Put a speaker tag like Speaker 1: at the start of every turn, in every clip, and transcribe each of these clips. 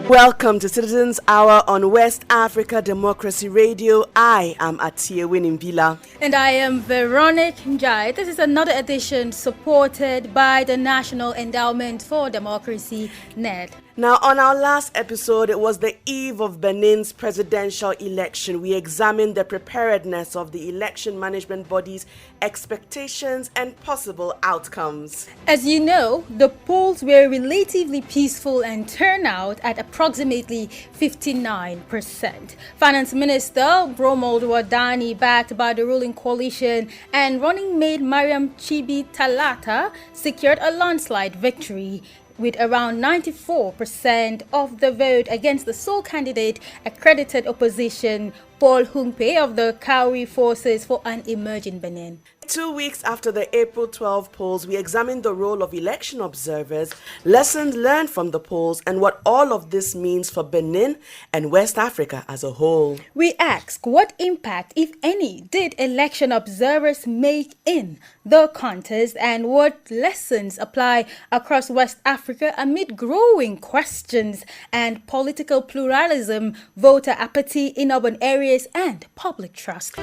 Speaker 1: Welcome to Citizens Hour on West Africa Democracy Radio. I am Atia Winimbila.
Speaker 2: And I am Veronique Njai. This is another edition supported by the National Endowment for Democracy, NED.
Speaker 1: Now, on our last episode, it was the eve of Benin's presidential election. We examined the preparedness of the election management body's expectations and possible outcomes.
Speaker 2: As you know, the polls were relatively peaceful and turnout at approximately 59%. Finance Minister Bromold Wadani, backed by the ruling coalition, and running mate Mariam Chibi Talata secured a landslide victory, with around 94% of the vote against the sole candidate accredited opposition, Paul Humpe of the Kauri Forces for an Emerging Benin.
Speaker 1: 2 weeks after the April 12 polls, we examined the role of election observers, lessons learned from the polls, and what all of this means for Benin and West Africa as a whole.
Speaker 2: We ask, what impact, if any, did election observers make in the contest, and what lessons apply across West Africa amid growing questions and political pluralism, voter apathy in urban areas, and public trust.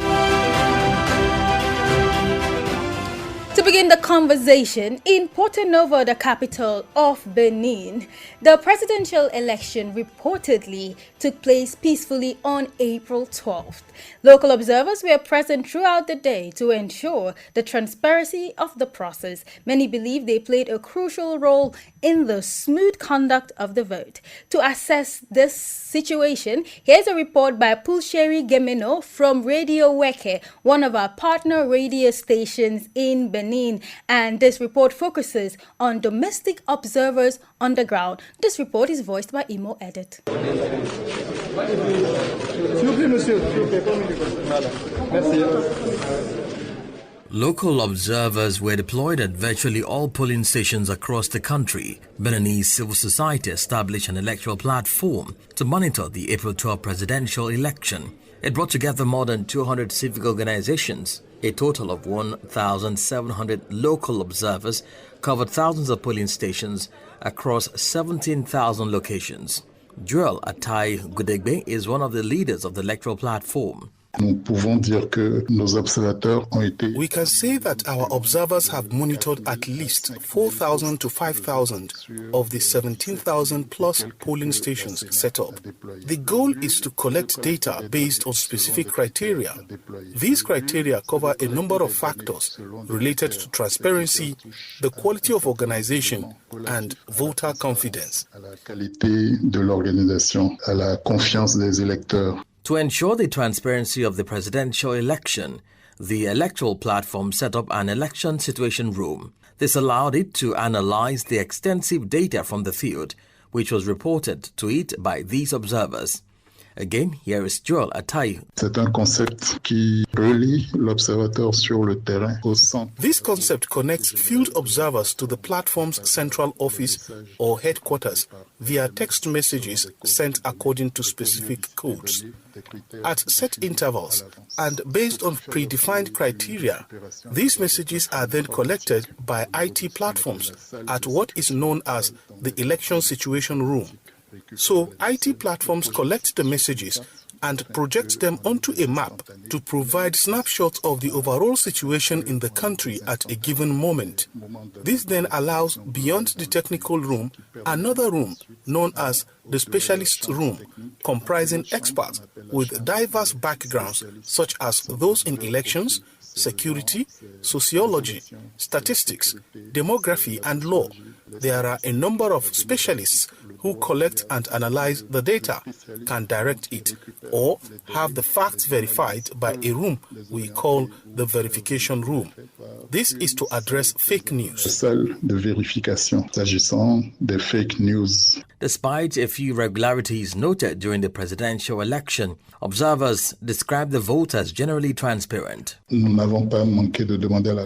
Speaker 2: To begin the conversation, in Porto Novo, the capital of Benin, the presidential election reportedly took place peacefully on April 12th. Local observers were present throughout the day to ensure the transparency of the process. Many believe they played a crucial role in the smooth conduct of the vote. To assess this situation, here's a report by Pulsheri Gemino from Radio Weke, one of our partner radio stations in Benin. And this report focuses on domestic observers on the ground. This report is voiced by Imo Edit.
Speaker 3: Local observers were deployed at virtually all polling stations across the country. Beninese civil society established an electoral platform to monitor the April 12 presidential election. It brought together more than 200 civic organizations. A total of 1,700 local observers covered thousands of polling stations across 17,000 locations. Joel Atai Gudegbe is one of the leaders of the electoral platform.
Speaker 4: We can say that our observers have monitored at least 4,000 to 5,000 of the 17,000 plus polling stations set up. The goal is to collect data based on specific criteria. These criteria cover a number of factors related to transparency, the quality of organization, and voter confidence.
Speaker 3: To ensure the transparency of the presidential election, the electoral platform set up an election situation room. This allowed it to analyze the extensive data from the field, which was reported to it by these observers. Again, here is Joel Atai.
Speaker 4: This concept connects field observers to the platform's central office or headquarters via text messages sent according to specific codes. At set intervals and based on predefined criteria, these messages are then collected by IT platforms at what is known as the election situation room. So, IT platforms collect the messages and project them onto a map to provide snapshots of the overall situation in the country at a given moment. This then allows, beyond the technical room, another room known as the specialist room, comprising experts with diverse backgrounds such as those in elections, security, sociology, statistics, demography, and law. There are a number of specialists who collect and analyze the data, can direct it, or have the facts verified by a room we call the verification room. This is to address fake news.
Speaker 3: Despite a few irregularities noted during the presidential election, observers describe the vote as generally transparent.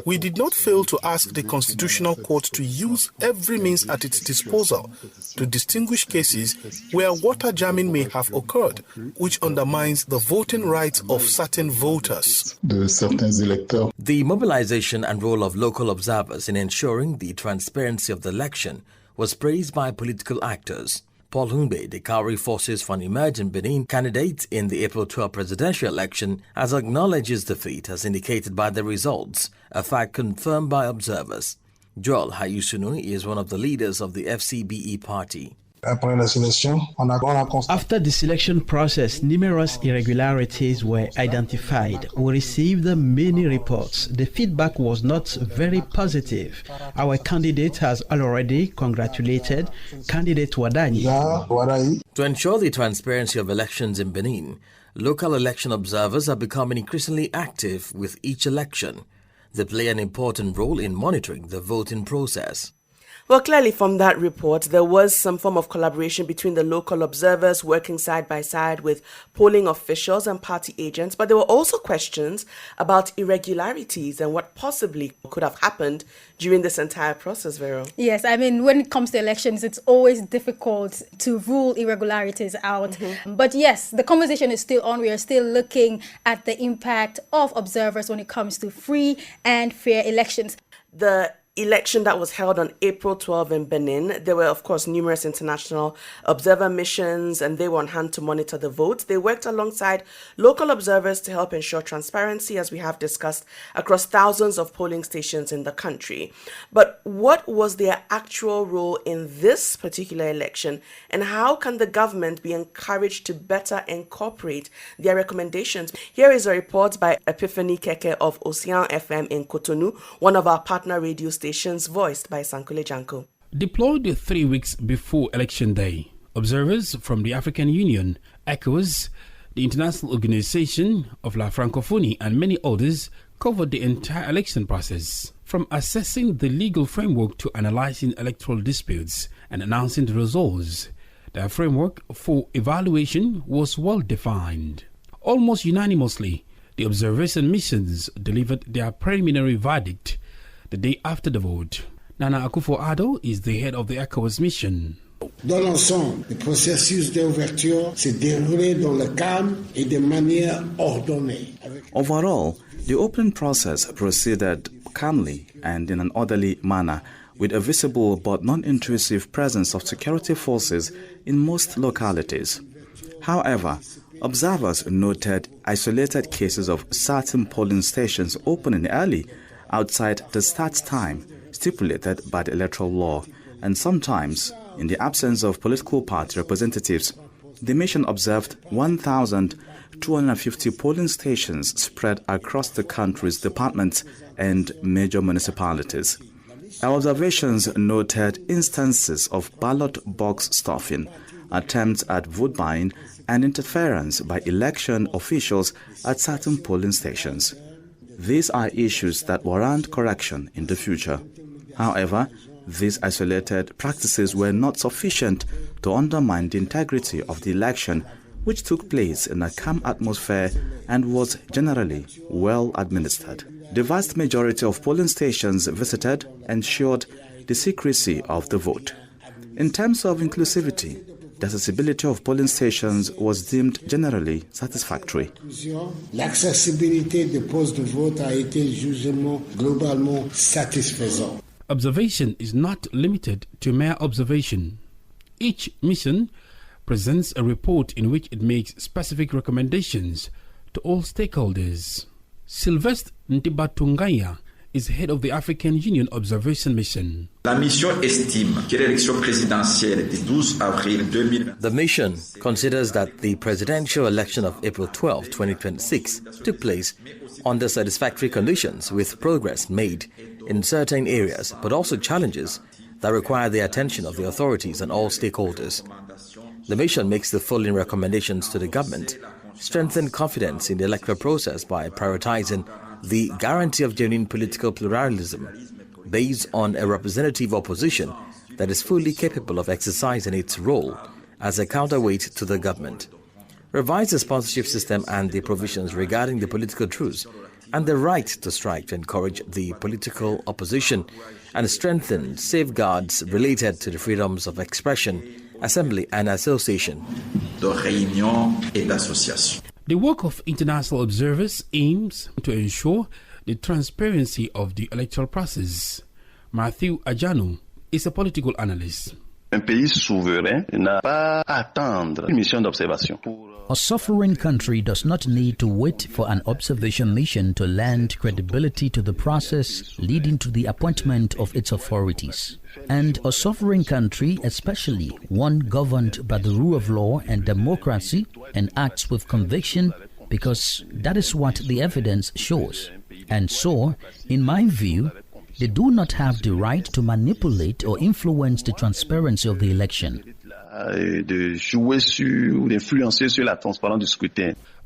Speaker 4: We did not fail to ask the Constitutional Court to use every means at its disposal to distinguish cases where water jamming may have occurred, which undermines the voting rights of certain voters.
Speaker 3: The mobilization and role of local observers in ensuring the transparency of the election was praised by political actors. Paul Humbe, the Kauri Forces for an emerging Benin candidate in the April 12 presidential election, has acknowledged his defeat as indicated by the results, a fact confirmed by observers. Joel Hayusunu is one of the leaders of the FCBE party.
Speaker 5: After the selection process, numerous irregularities were identified. We received many reports. The feedback was not very positive. Our candidate has already congratulated candidate Wadani.
Speaker 3: To ensure the transparency of elections in Benin, local election observers are becoming increasingly active with each election. They play an important role in monitoring the voting process.
Speaker 1: Well, clearly from that report, there was some form of collaboration between the local observers working side by side with polling officials and party agents, but there were also questions about irregularities and what possibly could have happened during this entire process, Vero.
Speaker 2: Yes, I mean, when it comes to elections, it's always difficult to rule irregularities out. But yes, the conversation is still on. We are still looking at the impact of observers when it comes to free and fair elections.
Speaker 1: The election that was held on April 12 in Benin, there were, of course, numerous international observer missions, and they were on hand to monitor the votes. They worked alongside local observers to help ensure transparency, as we have discussed, across thousands of polling stations in the country. But what was their actual role in this particular election, and how can the government be encouraged to better incorporate their recommendations? Here is a report by Epiphany Keke of Ocean FM in Cotonou, one of our partner radio stations, voiced by Sankule Janko.
Speaker 6: Deployed 3 weeks before Election Day, observers from the African Union, ECOWAS, the International Organization of La Francophonie, and many others covered the entire election process, from assessing the legal framework to analyzing electoral disputes and announcing the results. The framework for evaluation was well defined. Almost unanimously, the observers and missions delivered their preliminary verdict the day after the vote. Nana Akufo-Addo is the head of the ECOWAS mission.
Speaker 7: Dans l'ensemble, le processus d'ouverture s'est déroulé dans le calme et de manière ordonnée.
Speaker 8: Overall, the opening process proceeded calmly and in an orderly manner, with a visible but non-intrusive presence of security forces in most localities. However, observers noted isolated cases of certain polling stations opening early outside the start time stipulated by the electoral law, and sometimes, in the absence of political party representatives, the mission observed 1,250 polling stations spread across the country's departments and major municipalities. Our observations noted instances of ballot box stuffing, attempts at vote buying, and interference by election officials at certain polling stations. These are issues that warrant correction in the future. However, these isolated practices were not sufficient to undermine the integrity of the election, which took place in a calm atmosphere and was generally well administered. The vast majority of polling stations visited ensured the secrecy of the vote. In terms of inclusivity, the accessibility of polling stations was deemed generally satisfactory.
Speaker 7: L'accessibilité des postes de vote a été jugement globalement satisfaisant.
Speaker 6: Observation is not limited to mere observation. Each mission presents a report in which it makes specific recommendations to all stakeholders. Sylvestre Ntibatungaya is head of the African Union Observation Mission.
Speaker 3: The mission considers that the presidential election of April 12, 2026 took place under satisfactory conditions, with progress made in certain areas, but also challenges that require the attention of the authorities and all stakeholders. The mission makes the following recommendations to the government: strengthen confidence in the electoral process by prioritizing the guarantee of genuine political pluralism based on a representative opposition that is fully capable of exercising its role as a counterweight to the government. Revise the sponsorship system and the provisions regarding the political truce and the right to strike to encourage the political opposition, and strengthen safeguards related to the freedoms of expression, assembly and association.
Speaker 6: The work of international observers aims to ensure the transparency of the electoral process. Matthew Ajanu is a political analyst.
Speaker 9: Un pays souverain n'a pas à attendre une mission d'observation.
Speaker 10: A sovereign country does not need to wait for an observation mission to lend credibility to the process leading to the appointment of its authorities. And a sovereign country, especially one governed by the rule of law and democracy, and acts with conviction because that is what the evidence shows. And so, in my view, they do not have the right to manipulate or influence the transparency of the election.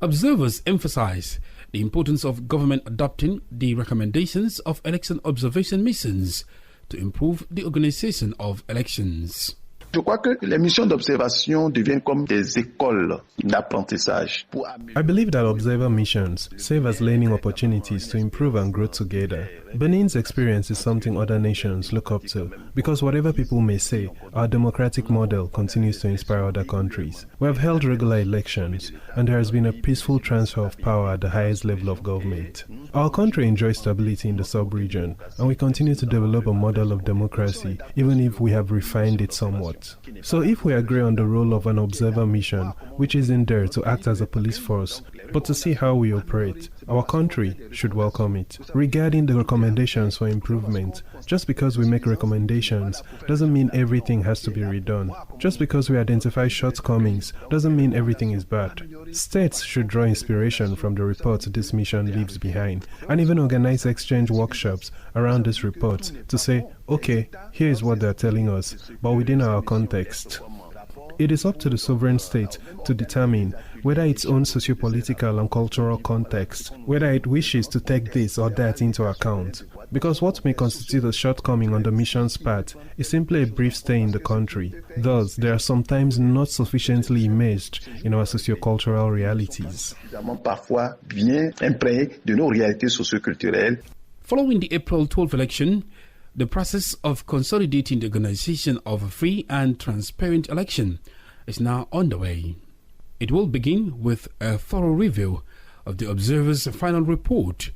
Speaker 6: Observers emphasize the importance of government adopting the recommendations of election observation missions to improve the organization of elections.
Speaker 9: Je crois que les missions d'observation deviennent comme des écoles d'apprentissage.
Speaker 11: I believe that observer missions serve as learning opportunities to improve and grow together. Benin's experience is something other nations look up to because whatever people may say, our democratic model continues to inspire other countries. We have held regular elections and there has been a peaceful transfer of power at the highest level of government. Our country enjoys stability in the sub-region and we continue to develop a model of democracy even if we have refined it somewhat. So if we agree on the role of an observer mission, which isn't there to act as a police force, but to see how we operate, our country should welcome it. Regarding the recommendations for improvement, just because we make recommendations doesn't mean everything has to be redone. Just because we identify shortcomings doesn't mean everything is bad. States should draw inspiration from the reports this mission leaves behind and even organize exchange workshops around this report to say, okay, here is what they're telling us, but within our context. It is up to the sovereign state to determine whether its own socio-political and cultural context, whether it wishes to take this or that into account. Because what may constitute a shortcoming on the mission's part is simply a brief stay in the country. Thus, they are sometimes not sufficiently immersed in our socio-cultural realities.
Speaker 6: Following the April 12 election, the process of consolidating the organization of a free and transparent election is now underway. It will begin with a thorough review of the observers' final report,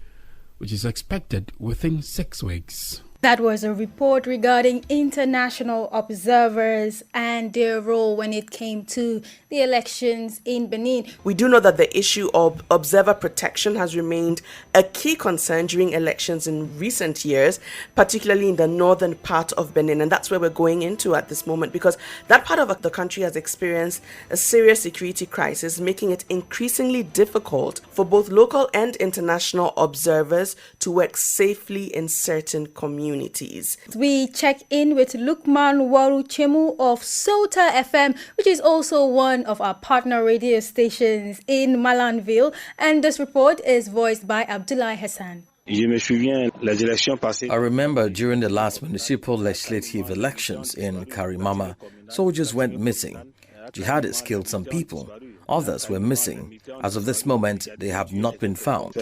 Speaker 6: which is expected within 6 weeks.
Speaker 2: That was a report regarding international observers and their role when it came to the elections in Benin.
Speaker 1: We do know that the issue of observer protection has remained a key concern during elections in recent years, particularly in the northern part of Benin. And that's where we're going into at this moment, because that part of the country has experienced a serious security crisis, making it increasingly difficult for both local and international observers to work safely in certain communities.
Speaker 2: We check in with Lukman Waruchemu of Sota FM, which is also one of our partner radio stations in Malanville, and this report is voiced by Abdullah Hassan.
Speaker 3: I remember during the last municipal legislative elections in Karimama, soldiers went missing. Jihadists killed some people. Others were missing. As of this moment, they have not been found.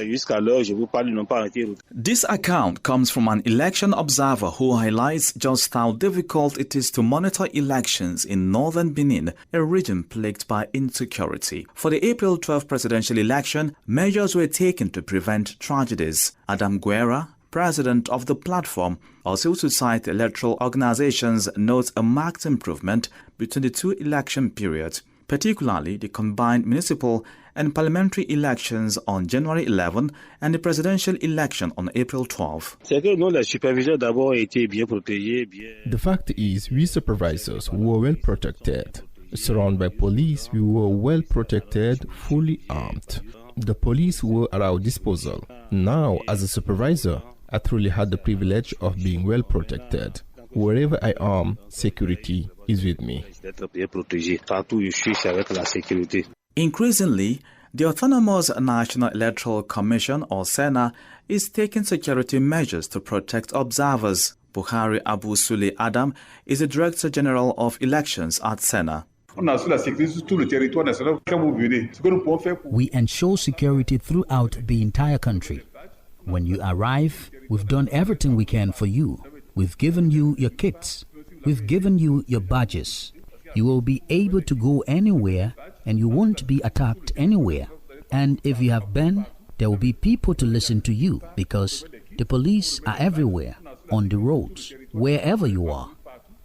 Speaker 8: This account comes from an election observer who highlights just how difficult it is to monitor elections in northern Benin, a region plagued by insecurity. For the April 12 presidential election, measures were taken to prevent tragedies. Adam Guerra, president of the platform, or civil society electoral organizations, notes a marked improvement between the two election periods, particularly the combined municipal and parliamentary elections on January 11 and the presidential election on April 12.
Speaker 12: The fact is, we supervisors were well protected. Surrounded by police, we were well protected, fully armed. The police were at our disposal. Now, as a supervisor, I truly had the privilege of being well protected. Wherever I am, security is with me.
Speaker 8: Increasingly, the Autonomous National Electoral Commission, or SENA, is taking security measures to protect observers. Buhari Abu Sule Adam is the Director General of Elections at SENA.
Speaker 10: We ensure security throughout the entire country. When you arrive, we've done everything we can for you. We've given you your kits. We've given you your badges. You will be able to go anywhere and you won't be attacked anywhere. And if you have been, there will be people to listen to you because the police are everywhere, on the roads, wherever you are.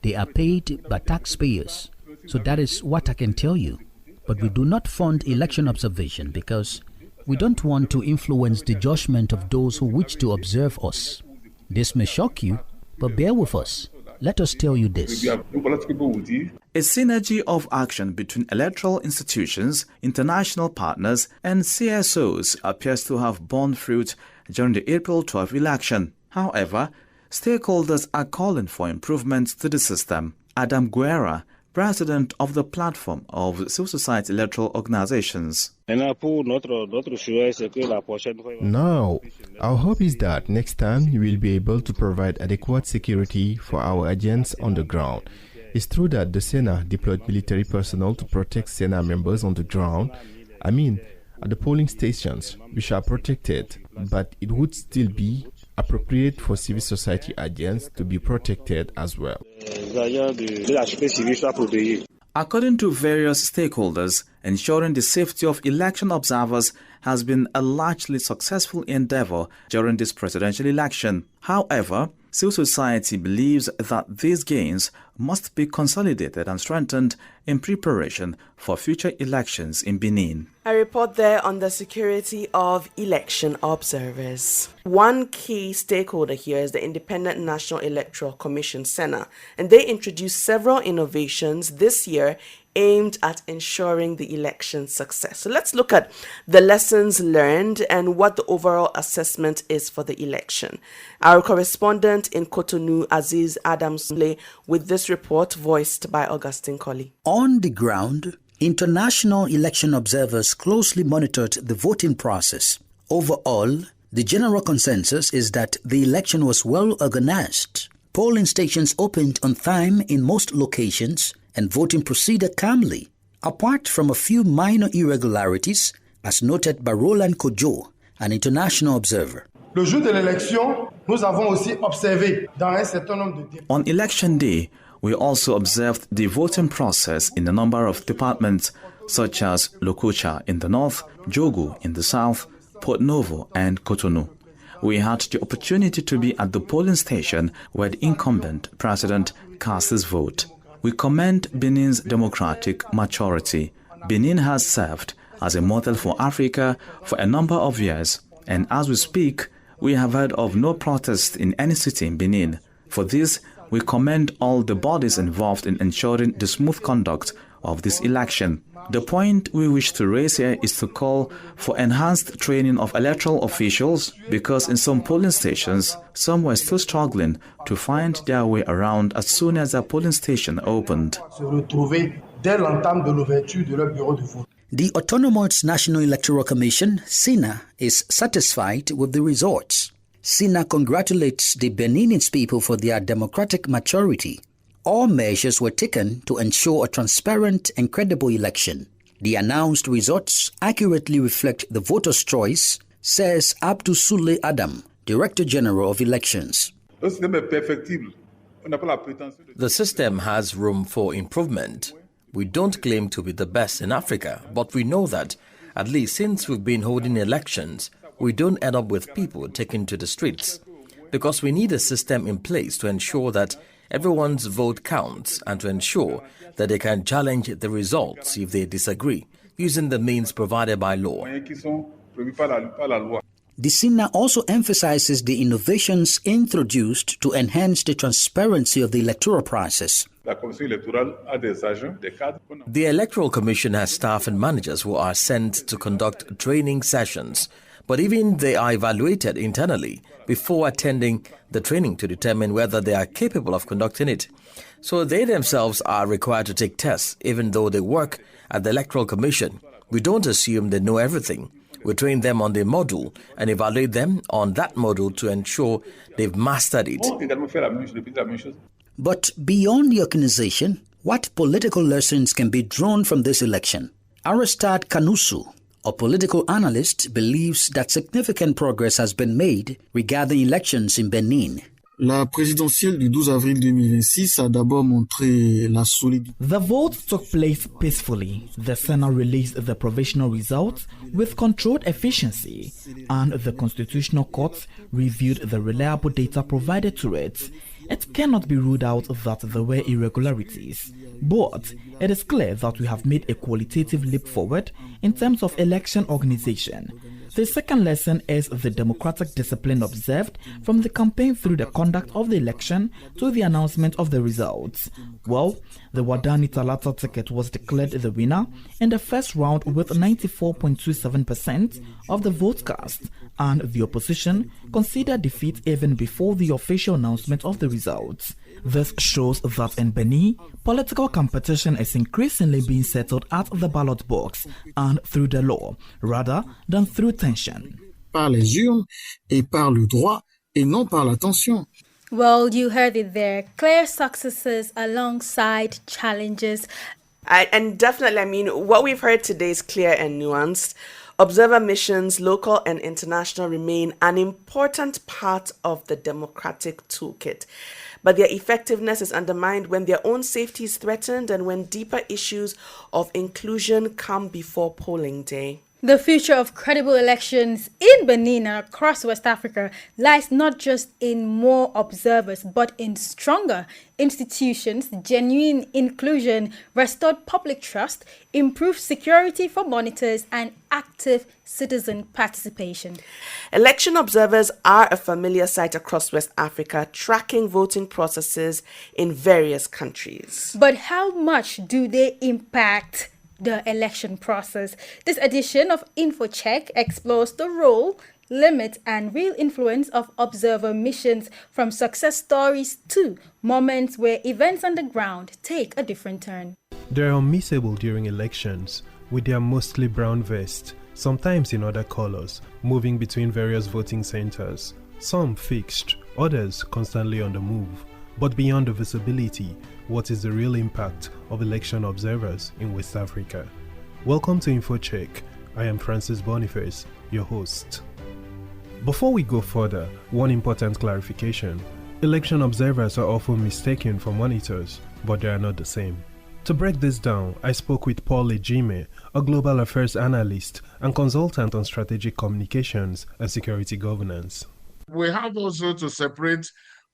Speaker 10: They are paid by taxpayers. So that is what I can tell you. But we do not fund election observation because we don't want to influence the judgment of those who wish to observe us. This may shock you, but bear with us. Let us tell you this.
Speaker 8: A synergy of action between electoral institutions, international partners, and CSOs appears to have borne fruit during the April 12 election. However, stakeholders are calling for improvements to the system. Adam Guerra, president of the platform of civil society electoral organizations.
Speaker 12: Now, our hope is that next time we will be able to provide adequate security for our agents on the ground. It's true that the Sena deployed military personnel to protect Sena members on the ground. I mean, at the polling stations, which are protected, but it would still be appropriate for civil society agents to be protected as well.
Speaker 8: According to various stakeholders, ensuring the safety of election observers has been a largely successful endeavor during this presidential election. However, civil society believes that these gains must be consolidated and strengthened in preparation for future elections in Benin.
Speaker 1: A report there on the security of election observers. One key stakeholder here is the Independent National Electoral Commission, SENA, and they introduced several innovations this year aimed at ensuring the election success. So let's look at the lessons learned and what the overall assessment is for the election. Our correspondent in Cotonou, Aziz Adams, with this report voiced by Augustine Colley.
Speaker 10: On the ground, international election observers closely monitored the voting process. Overall, the general consensus is that the election was well organized. Polling stations opened on time in most locations and voting proceeded calmly, apart from a few minor irregularities, as noted by Roland Kojo, an international observer.
Speaker 13: Le jour de l'élection, nous avons aussi observé dans un certain nombre de...
Speaker 8: On election day, we also observed the voting process in a number of departments such as Lokocha in the north, Djougou in the south, Port Novo and Cotonou. We had the opportunity to be at the polling station where the incumbent president cast his vote. We commend Benin's democratic maturity. Benin has served as a model for Africa for a number of years, and as we speak, we have heard of no protest in any city in Benin. For this, we commend all the bodies involved in ensuring the smooth conduct of this election. The point we wish to raise here is to call for enhanced training of electoral officials, because in some polling stations, some were still struggling to find their way around as soon as their polling station opened.
Speaker 10: The Autonomous National Electoral Commission, SINA, is satisfied with the results. SINA congratulates the Beninese people for their democratic maturity. All measures were taken to ensure a transparent and credible election. The announced results accurately reflect the voters' choice, says Abdou Souley Adam, Director General of Elections.
Speaker 3: The system has room for improvement. We don't claim to be the best in Africa, but we know that, at least since we've been holding elections, we don't end up with people taken to the streets, because we need a system in place to ensure that everyone's vote counts and to ensure that they can challenge the results if they disagree, using the means provided by law.
Speaker 10: The SINA also emphasizes the innovations introduced to enhance the transparency of the electoral process.
Speaker 3: The Electoral Commission has staff and managers who are sent to conduct training sessions, but even they are evaluated internally before attending the training to determine whether they are capable of conducting it. So they themselves are required to take tests, even though they work at the Electoral Commission. We don't assume they know everything. We train them on the module and evaluate them on that module to ensure they've mastered it.
Speaker 10: But beyond the organization, what political lessons can be drawn from this election? Aristide Kanusu, a political analyst, believes that significant progress has been made regarding elections in Benin.
Speaker 14: La présidentielle du 12 avril 2026 a d'abord montré la solidité.
Speaker 15: The votes took place peacefully. The Senate released the provisional results with controlled efficiency, and the Constitutional Court reviewed the reliable data provided to it. it cannot be ruled out that there were irregularities. But it is clear that we have made a qualitative leap forward in terms of election organization. The second lesson is the democratic discipline observed from the campaign through the conduct of the election to the announcement of the results. Well, the Wadani Talata ticket was declared the winner in the first round with 94.27% of the votes cast, and the opposition considered defeat even before the official announcement of the results. This shows that in Benin, political competition is increasingly being settled at the ballot box and through the law, rather than through tension.
Speaker 14: Par les urnes et par le droit et non par la tension.
Speaker 2: Well, you heard it there. Clear successes alongside challenges.
Speaker 1: And definitely, I mean, what we've heard today is clear and nuanced. Observer missions, local and international, remain an important part of the democratic toolkit. But their effectiveness is undermined when their own safety is threatened and when deeper issues of inclusion come before polling day.
Speaker 2: The future of credible elections in Benin and across West Africa lies not just in more observers, but in stronger institutions, genuine inclusion, restored public trust, improved security for monitors, and active citizen participation.
Speaker 1: Election observers are a familiar sight across West Africa, tracking voting processes in various countries.
Speaker 2: But how much do they impact the election process? This edition of InfoCheck explores the role, limit, and real influence of observer missions, from success stories to moments where events on the ground take a different turn.
Speaker 11: They're unmissable during elections, with their mostly brown vests, sometimes in other colors, moving between various voting centers, some fixed, others constantly on the move. But beyond the visibility, what is the real impact of election observers in West Africa? Welcome to InfoCheck. I am Francis Boniface, your host. Before we go further, one important clarification. Election observers are often mistaken for monitors, but they are not the same. To break this down, I spoke with Paul Ejime, a global affairs analyst and consultant on strategic communications and security governance.
Speaker 16: We have also to separate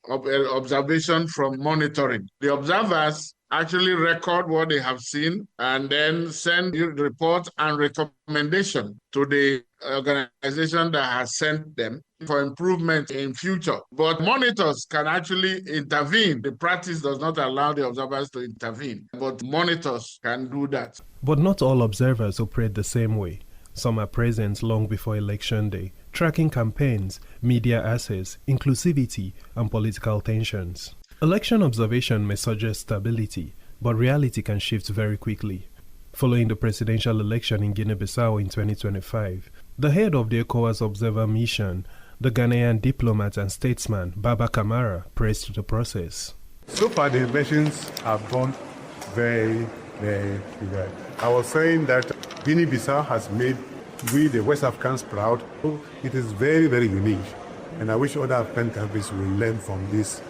Speaker 16: observation from monitoring. The observers actually record what they have seen and then send you report and recommendation to the organization that has sent them for improvement in future. But monitors can actually intervene. The practice does not allow the observers to intervene, but monitors can do that.
Speaker 11: But not all observers operate the same way. Some are present long before election day, tracking campaigns, media access, inclusivity, and political tensions. Election observation may suggest stability, but reality can shift very quickly. Following the presidential election in Guinea-Bissau in 2025, the head of the ECOWAS Observer Mission, the Ghanaian diplomat and statesman Baba Kamara, praised the process.
Speaker 17: So far, the elections have gone very, very good. I was saying that Guinea-Bissau has made we, the West Africans, proud. It is very, very unique. And I wish other African countries will learn from this.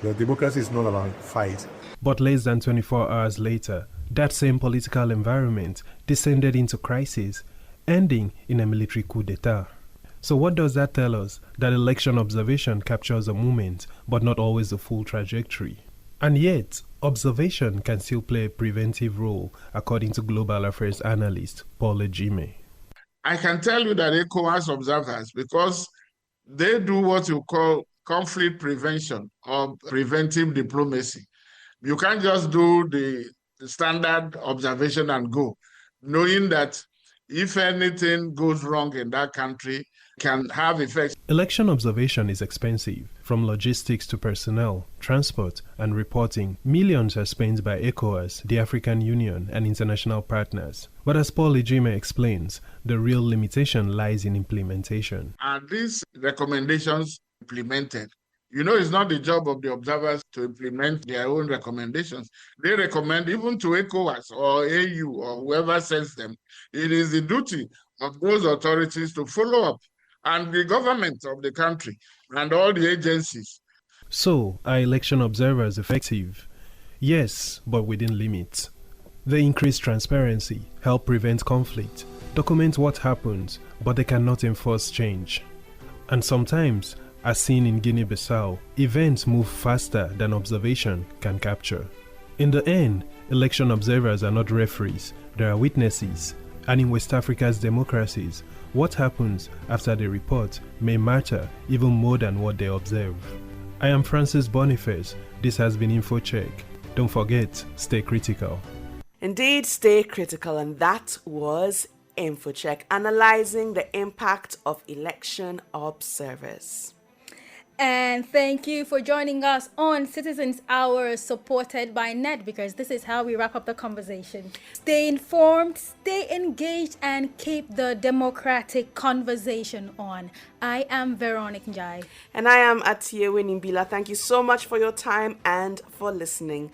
Speaker 17: The democracy is not about fight.
Speaker 11: But less than 24 hours later, that same political environment descended into crisis, ending in a military coup d'etat. So what does that tell us? That election observation captures a moment, but not always the full trajectory. And yet, observation can still play a preventive role, according to global affairs analyst Paul Ejime.
Speaker 16: I can tell you that ECOWAS observers, because they do what you call conflict prevention or preventive diplomacy. You can't just do the standard observation and go, knowing that if anything goes wrong in that country, can have effects.
Speaker 11: Election observation is expensive. From logistics to personnel, transport, and reporting, millions are spent by ECOWAS, the African Union, and international partners. But as Paul Ejime explains, the real limitation lies in implementation.
Speaker 16: Are these recommendations implemented? You know, it's not the job of the observers to implement their own recommendations. They recommend even to ECOWAS or AU or whoever sends them. It is the duty of those authorities to follow up, and the government of the country and all the agencies.
Speaker 11: So, are election observers effective? Yes, but within limits. They increase transparency, help prevent conflict, document what happens, but they cannot enforce change. And sometimes, As seen in Guinea-Bissau, events move faster than observation can capture. In the end, election observers are not referees, they are witnesses. And in West Africa's democracies, what happens after the report may matter even more than what they observe. I am Francis Boniface. This has been InfoCheck. Don't forget, stay critical.
Speaker 1: Indeed, stay critical, and that was InfoCheck, analyzing the impact of election observers.
Speaker 2: And thank you for joining us on Citizens Hour, supported by NET, because this is how we wrap up the conversation. Stay informed, stay engaged, and keep the democratic conversation on. I am Veronica Njai.
Speaker 1: And I am Atiye Winimbila. Thank you so much for your time and for listening.